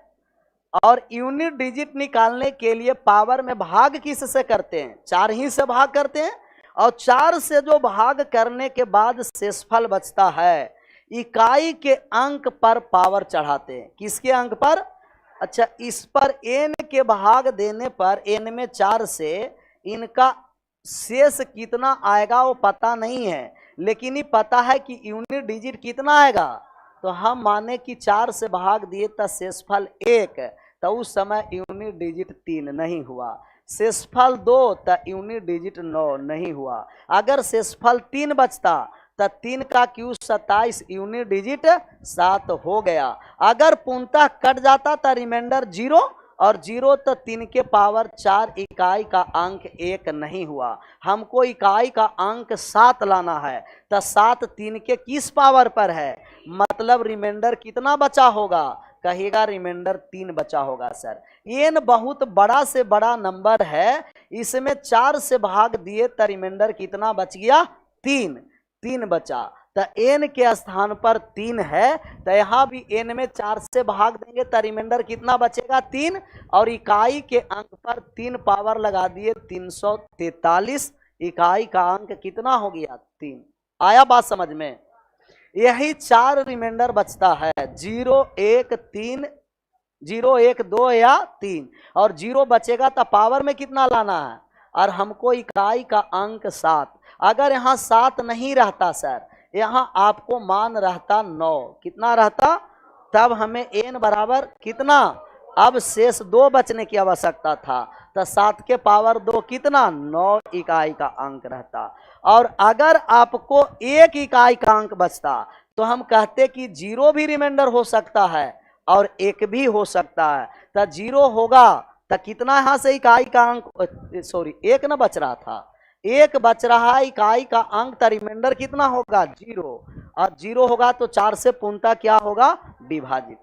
और यूनिट डिजिट निकालने के लिए पावर में भाग किस से करते हैं? 4 ही से भाग करते हैं। और 4 से जो भाग करने के बाद शेषफल बचता है, इकाई के अंक पर पावर चढ़ाते हैं। किसके अंक पर? अच्छा, इस पर एन के भाग देने पर एन में 4 से इनका शेष कितना आएगा वो पता नहीं है, लेकिन ये पता है कि यूनिट डिजिट कितना आएगा। तो हम माने कि 4 से भाग दिए तो शेषफल 1, तो उस समय यूनिट डिजिट 3 नहीं हुआ। शेषफल 2 तो यूनिट डिजिट 9 नहीं हुआ। अगर शेषफल 3 बचता तो 3 का क्यू 27 यूनिट डिजिट 7 हो गया। अगर पूर्णतः कट जाता तो रिमाइंडर 0 और 0 तो 3 के पावर 4 इकाई का अंक 1 नहीं हुआ। हमको इकाई का अंक 7 लाना है, तो 7 3 के किस पावर पर है? मतलब रिमाइंडर कितना बचा होगा कहिएगा? रिमाइंडर 3 बचा होगा सर। एन बहुत बड़ा से बड़ा नंबर है, इसमें 4 से भाग दिए तो रिमाइंडर कितना बच गया? 3 बचा। तो एन के स्थान पर 3 है, तो यहाँ भी एन में 4 से भाग देंगे तो रिमाइंडर कितना बचेगा? 3। और इकाई के अंक पर 3 पावर लगा दिए 343। इकाई का अंक कितना हो गया? 3। आया बात समझ में? यही 4 रिमाइंडर बचता है, 0 1 3, 0 1 2 या 3। और 0 बचेगा तो पावर में कितना लाना है? और हमको इकाई का अंक 7। अगर यहाँ 7 नहीं रहता सर, यहाँ आपको मान रहता 9। कितना रहता? तब हमें एन बराबर कितना? अब शेष 2 बचने की आवश्यकता था, तो 7 के पावर 2 कितना? 9 इकाई का अंक रहता। और अगर आपको 1 इकाई का अंक बचता तो हम कहते कि 0 भी रिमाइंडर हो सकता है और 1 भी हो सकता है। तो 0 होगा तो कितना यहाँ से इकाई का अंक, सॉरी 1 ना बच रहा था, 1 बच रहा है इकाई का अंक, तो रिमाइंडर कितना होगा? 0। और 0 होगा तो 4 से पूर्णतः क्या होगा? विभाजित।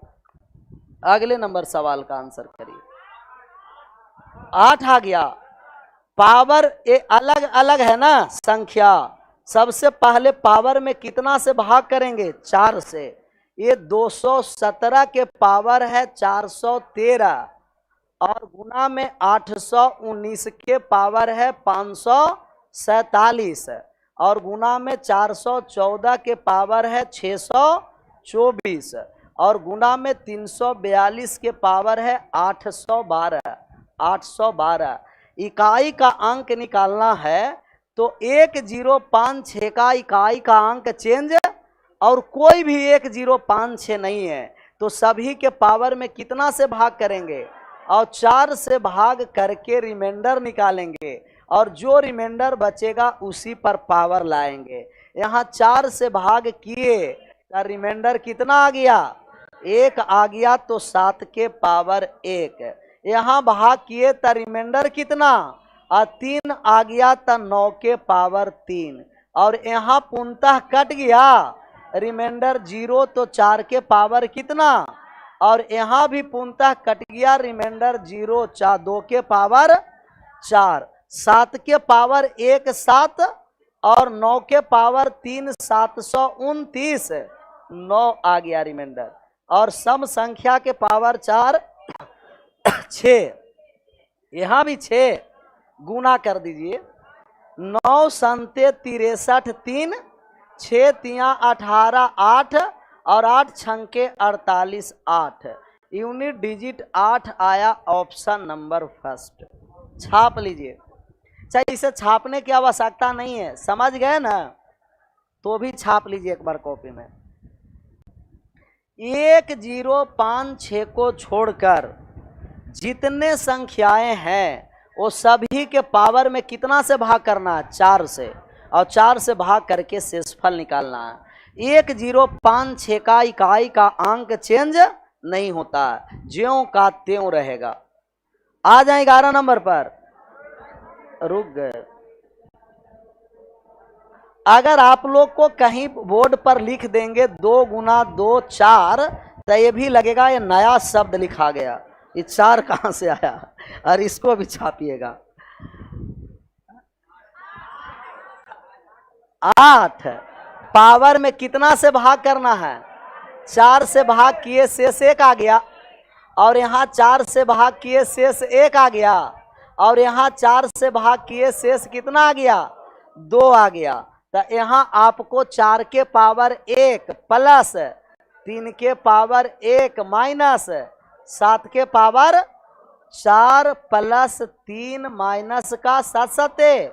अगले नंबर सवाल का आंसर करिए। 8 आ गया। पावर ये अलग अलग है ना संख्या। सबसे पहले पावर में कितना से भाग करेंगे? 4 से। ये 217 के पावर है 413 और गुना में 819 के पावर है 547 और गुना में 414 के पावर है 624 और गुना में 342 के पावर है 812 इकाई का अंक निकालना है तो 1056 का इकाई का अंक चेंज और कोई भी 1056 नहीं है तो सभी के पावर में कितना से भाग करेंगे और 4 से भाग करके रिमाइंडर निकालेंगे और जो रिमाइंडर बचेगा उसी पर पावर लाएंगे। यहाँ 4 से भाग किए तो रिमाइंडर कितना आ गया 1 आ गया तो 7 के पावर 1। यहाँ भाग किए तो रिमाइंडर कितना 3 आ गया तो 9 के पावर 3 और यहाँ पूर्णतः कट गया रिमाइंडर 0 तो 4 के पावर कितना और यहाँ भी पूर्णतः कट गया रिमाइंडर 0 2 के पावर 4 7 के पावर 1 7 और 9 के पावर 3 729 9 आ गया रिमाइंडर और सम संख्या के पावर 4 6 यहाँ भी 6 गुना कर दीजिए 9 संते 63 3 6 तिया 18 8 और 8 छंके 48 8 यूनिट डिजिट 8 आया ऑप्शन नंबर फर्स्ट। छाप लीजिए चाहे इसे छापने की आवश्यकता नहीं है समझ गए ना तो भी छाप लीजिए एक बार कॉपी में। 1056 को छोड़कर जितने संख्याएं हैं वो सभी के पावर में कितना से भाग करना है 4 से और 4 से भाग करके शेषफल निकालना है। 1056 का इकाई का अंक चेंज नहीं होता ज्यों का त्यों रहेगा। आ जाए 11 नंबर पर रुक गए। अगर आप लोग को कहीं बोर्ड पर लिख देंगे 2 गुना 2 4 तो ये भी लगेगा ये नया शब्द लिखा गया ये 4 कहां से आया और इसको भी छापिएगा। 8 पावर में कितना से भाग करना है 4 से भाग किए शेष 1 आ गया और यहाँ 4 से भाग किए शेष 1 आ गया और यहाँ 4 से भाग किए शेष कितना आ गया 2 आ गया। तो यहाँ आपको 4 के पावर 1 प्लस 3 के पावर 1 माइनस 7 के पावर 4 प्लस 3 माइनस का 7 7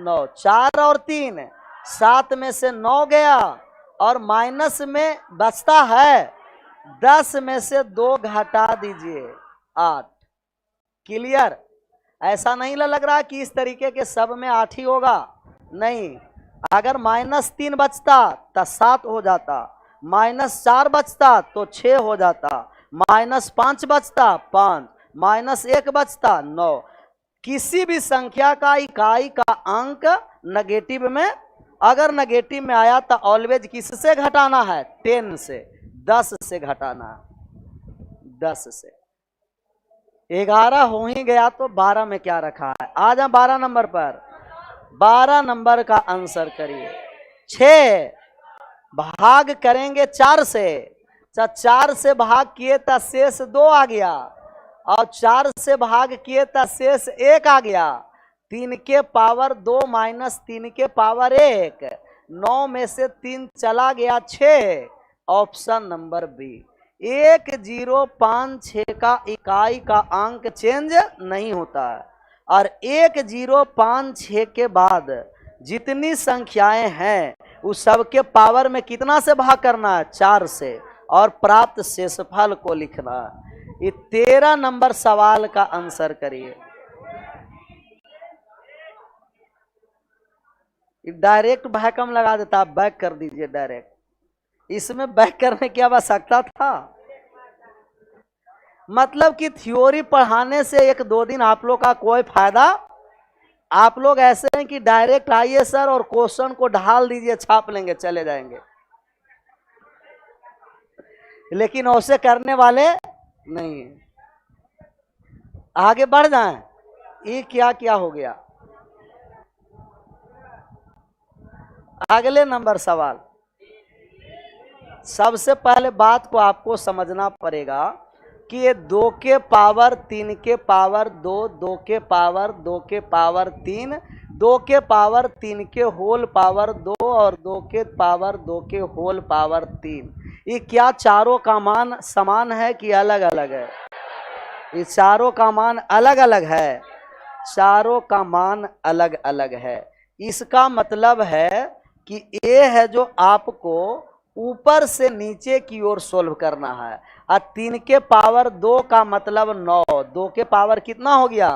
9 4 और 3 7 में से 9 गया और माइनस में बचता है 10 में से 2 घटा दीजिए 8। क्लियर। ऐसा नहीं लग रहा कि इस तरीके के सब में 8 ही होगा नहीं। अगर -3 बचता तो 7 हो जाता -4 बचता तो 6 हो जाता -5 बचता 5 -1 बचता 9। किसी भी संख्या का इकाई का अंक नेगेटिव में अगर नेगेटिव में आया तो ऑलवेज किससे घटाना है 10 से 10 से घटाना है 10 से। 11 हो ही गया तो 12 में क्या रखा है। आ जाए 12 नंबर पर। 12 नंबर का आंसर करिए। 6 भाग करेंगे 4 से 4 से भाग किए तो शेष 2 आ गया और 4 से भाग किए तो शेष 1 आ गया। 3 के पावर 2 माइनस 3 के पावर 1 9 में से 3 चला गया 6 ऑप्शन नंबर बी। 1056 का इकाई का अंक चेंज नहीं होता है और 1056 के बाद जितनी संख्याएं हैं उस सब के पावर में कितना से भाग करना है 4 से और प्राप्त शेषफल को लिखना है। ये 13 नंबर सवाल का आंसर करिए। डायरेक्ट भैकम लगा देता आप बैक कर दीजिए डायरेक्ट। इसमें बैक करने की आवश्यकता था मतलब कि थ्योरी पढ़ाने से 1-2 दिन आप लोग का कोई फायदा। आप लोग ऐसे हैं कि डायरेक्ट आइए सर और क्वेश्चन को ढाल दीजिए छाप लेंगे चले जाएंगे लेकिन ऐसे करने वाले नहीं। आगे बढ़ जाएं। ये क्या क्या हो गया। अगले नंबर सवाल सबसे पहले बात को आपको समझना पड़ेगा कि ये 2 के पावर 3 के पावर 2, 2 के पावर 2 के पावर 3, 2 के पावर 3 के होल पावर 2 और 2 के पावर 2 के होल पावर 3। ये क्या चारों का मान समान है कि अलग अलग है? ये चारों का मान अलग अलग है, चारों का मान अलग अलग है। इसका मतलब है कि ये है जो आपको ऊपर से नीचे की ओर सोल्व करना है। और 3 के पावर 2 का मतलब 9, 2 के पावर कितना हो गया?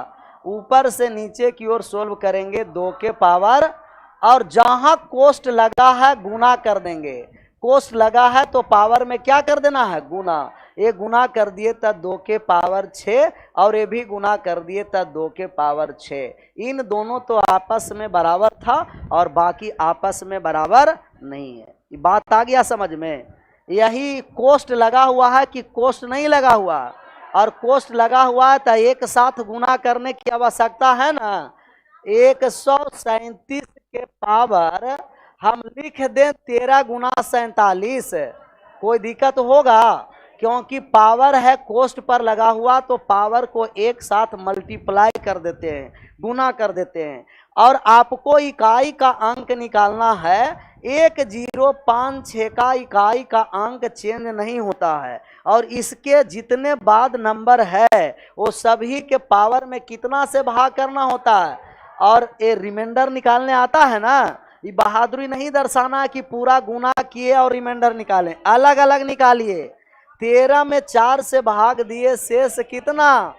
ऊपर से नीचे की ओर सोल्व करेंगे 2 के पावर, और जहां कोष्ट लगा है गुना कर देंगे। कोष्ट लगा है तो पावर में क्या कर देना है? गुना। ये गुना कर दिए तब 2 के पावर 6, और ये भी गुना कर दिए तब 2 के पावर 6। इन दोनों तो आपस में बराबर था और बाकी आपस में बराबर नहीं है। ये बात आ गया समझ में? यही कोष्ट लगा हुआ है कि कोष्ट नहीं लगा हुआ? और कोष्ट लगा हुआ है तो एक साथ गुना करने की आवश्यकता है ना। 137 के पावर हम लिख दें 13 गुना 47, कोई दिक्कत होगा? क्योंकि पावर है कोष्ट पर लगा हुआ, तो पावर को एक साथ मल्टीप्लाई कर देते हैं, गुना कर देते हैं। और आपको इकाई का अंक निकालना है। 1056 का इकाई का अंक चेंज नहीं होता है, और इसके जितने बाद नंबर है वो सभी के पावर में कितना से भाग करना होता है। और ये रिमाइंडर निकालने आता है ना, ये बहादुरी नहीं दर्शाना है कि पूरा गुना किए और रिमाइंडर निकालें, अलग अलग निकालिए। 13 में 4 से भाग दिए, शेष कितना?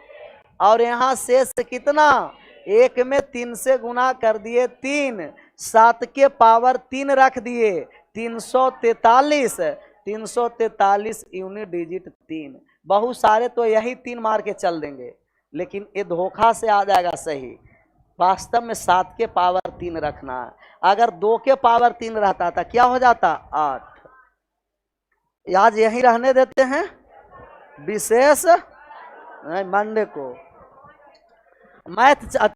और यहाँ शेष कितना? 1 में 3 से गुना कर दिए 3, 7 के पावर 3 रख दिए, 343, 343 यूनिट डिजिट 3। बहुत सारे तो यही 3 मार के चल देंगे, लेकिन ये धोखा से आ जाएगा सही। वास्तव में 7 के पावर 3 रखना है। अगर 2 के पावर 3 रहता था क्या हो जाता? 8। आज यही रहने देते हैं, विशेष मंडे को मैथ